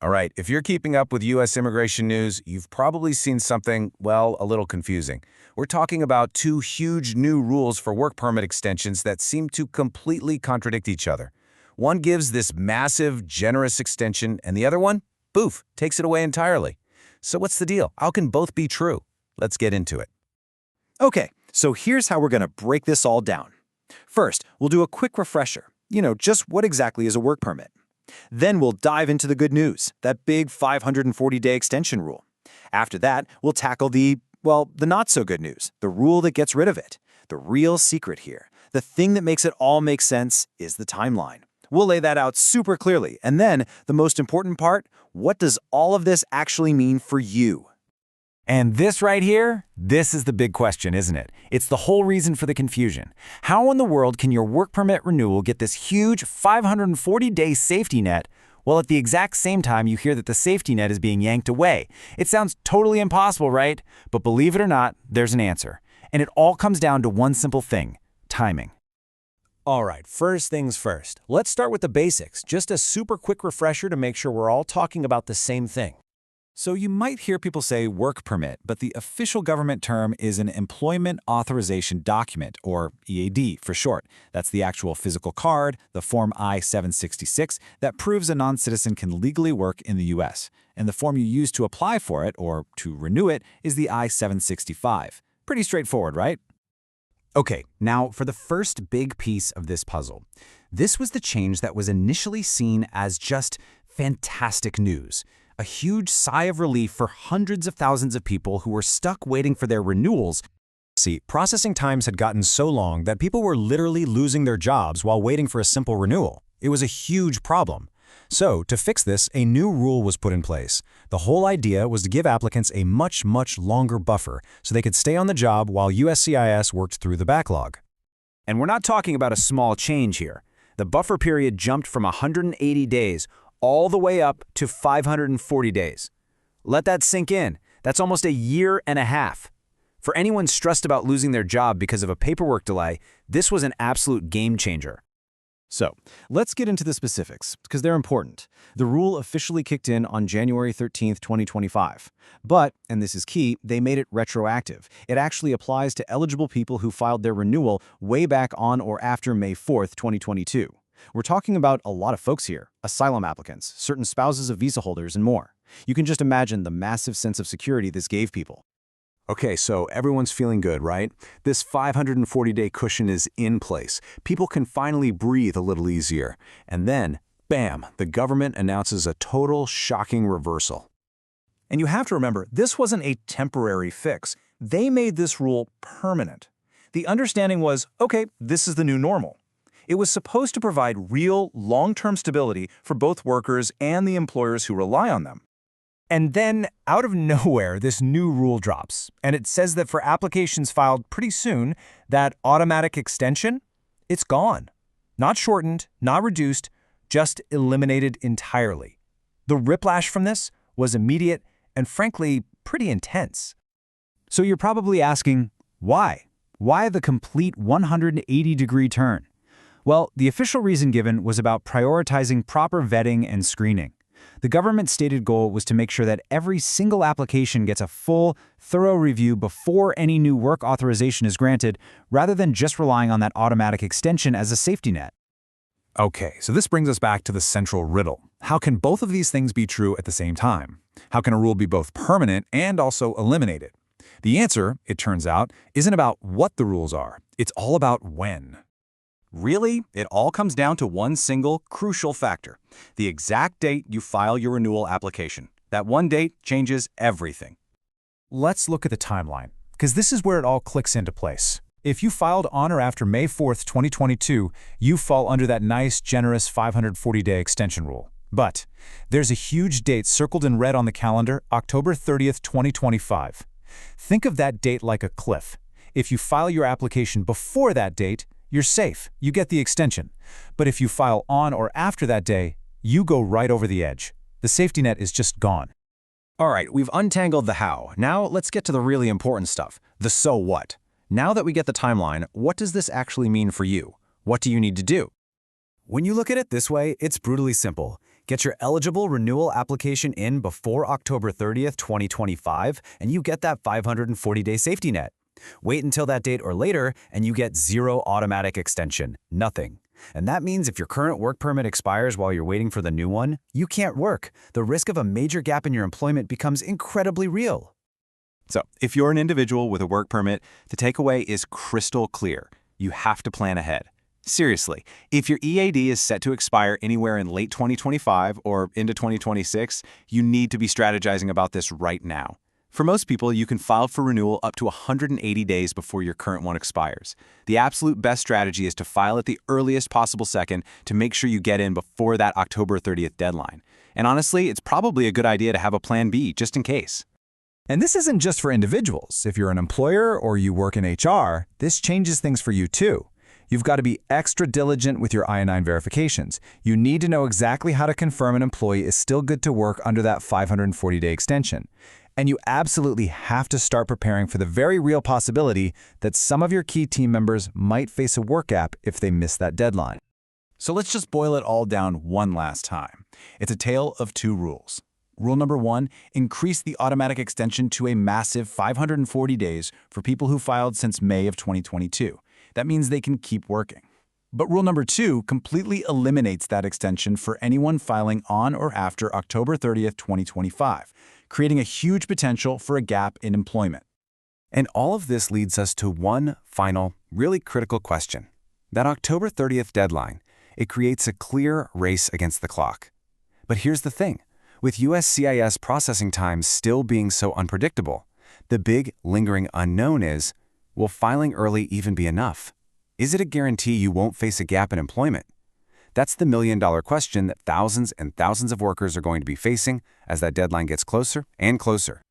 All right, if you're keeping up with U.S. immigration news, you've probably seen something, well, a little confusing. We're talking about two huge new rules for work permit extensions that seem to completely contradict each other. One gives this massive, generous extension, and the other one, poof, takes it away entirely. So what's the deal? How can both be true? Let's get into it. Okay, so here's how we're going to break this all down. First, we'll do a quick refresher. Just what exactly is a work permit? Then we'll dive into the good news, that big 540-day extension rule. After that, we'll tackle the not-so-good news, the rule that gets rid of it. The real secret here, the thing that makes it all make sense, is the timeline. We'll lay that out super clearly. And then, the most important part, what does all of this actually mean for you? And this right here, this is the big question, isn't it? It's the whole reason for the confusion. How in the world can your work permit renewal get this huge 540-day safety net, while at the exact same time you hear that the safety net is being yanked away? It sounds totally impossible, right? But believe it or not, there's an answer. And it all comes down to one simple thing: timing. All right, first things first. Let's start with the basics, just a super quick refresher to make sure we're all talking about the same thing. So you might hear people say work permit, but the official government term is an Employment Authorization Document, or EAD for short. That's the actual physical card, the Form I-766, that proves a non-citizen can legally work in the U.S. And the form you use to apply for it, or to renew it, is the I-765. Pretty straightforward, right? Okay, now for the first big piece of this puzzle. This was the change that was initially seen as just fantastic news. A huge sigh of relief for hundreds of thousands of people who were stuck waiting for their renewals. See, processing times had gotten so long that people were literally losing their jobs while waiting for a simple renewal. It was a huge problem. So, to fix this, a new rule was put in place. The whole idea was to give applicants a much, much longer buffer so they could stay on the job while USCIS worked through the backlog. And we're not talking about a small change here. The buffer period jumped from 180 days all the way up to 540 days. Let that sink in. That's almost a year and a half. For anyone stressed about losing their job because of a paperwork delay, this was an absolute game changer. So, let's get into the specifics, because they're important. The rule officially kicked in on January 13, 2025. But, and this is key, they made it retroactive. It actually applies to eligible people who filed their renewal way back on or after May 4, 2022. We're talking about a lot of folks here: asylum applicants, certain spouses of visa holders, and more. You can just imagine the massive sense of security this gave people. Okay, so everyone's feeling good, right? This 540-day cushion is in place. People can finally breathe a little easier. And then, bam, the government announces a total shocking reversal. And you have to remember, this wasn't a temporary fix. They made this rule permanent. The understanding was, okay, this is the new normal. It was supposed to provide real, long-term stability for both workers and the employers who rely on them. And then, out of nowhere, this new rule drops, and it says that for applications filed pretty soon, that automatic extension, it's gone. Not shortened, not reduced, just eliminated entirely. The whiplash from this was immediate and, frankly, pretty intense. So you're probably asking, why? Why the complete 180-degree turn? Well, the official reason given was about prioritizing proper vetting and screening. The government's stated goal was to make sure that every single application gets a full, thorough review before any new work authorization is granted, rather than just relying on that automatic extension as a safety net. Okay, so this brings us back to the central riddle. How can both of these things be true at the same time? How can a rule be both permanent and also eliminated? The answer, it turns out, isn't about what the rules are. It's all about when. Really, it all comes down to one single, crucial factor: the exact date you file your renewal application. That one date changes everything. Let's look at the timeline, because this is where it all clicks into place. If you filed on or after May 4th, 2022, you fall under that nice, generous 540-day extension rule. But there's a huge date circled in red on the calendar, October 30th, 2025. Think of that date like a cliff. If you file your application before that date, you're safe, you get the extension. But if you file on or after that day, you go right over the edge. The safety net is just gone. All right, we've untangled the how. Now let's get to the really important stuff, the so what. Now that we get the timeline, what does this actually mean for you? What do you need to do? When you look at it this way, it's brutally simple. Get your eligible renewal application in before October 30th, 2025, and you get that 540-day safety net. Wait until that date or later, and you get zero automatic extension, nothing. And that means if your current work permit expires while you're waiting for the new one, you can't work. The risk of a major gap in your employment becomes incredibly real. So, if you're an individual with a work permit, the takeaway is crystal clear. You have to plan ahead. Seriously, if your EAD is set to expire anywhere in late 2025 or into 2026, you need to be strategizing about this right now. For most people, you can file for renewal up to 180 days before your current one expires. The absolute best strategy is to file at the earliest possible second to make sure you get in before that October 30th deadline. And honestly, it's probably a good idea to have a plan B just in case. And this isn't just for individuals. If you're an employer or you work in HR, this changes things for you too. You've got to be extra diligent with your I-9 verifications. You need to know exactly how to confirm an employee is still good to work under that 540-day extension. And you absolutely have to start preparing for the very real possibility that some of your key team members might face a work gap if they miss that deadline. So let's just boil it all down one last time. It's a tale of two rules. Rule number 1, increase the automatic extension to a massive 540 days for people who filed since May of 2022. That means they can keep working. But rule number 2 completely eliminates that extension for anyone filing on or after October 30th, 2025, creating a huge potential for a gap in employment. And all of this leads us to one final, really critical question. That October 30th deadline, it creates a clear race against the clock. But here's the thing. With USCIS processing times still being so unpredictable, the big, lingering unknown is, will filing early even be enough? Is it a guarantee you won't face a gap in employment? That's the million-dollar question that thousands and thousands of workers are going to be facing as that deadline gets closer and closer.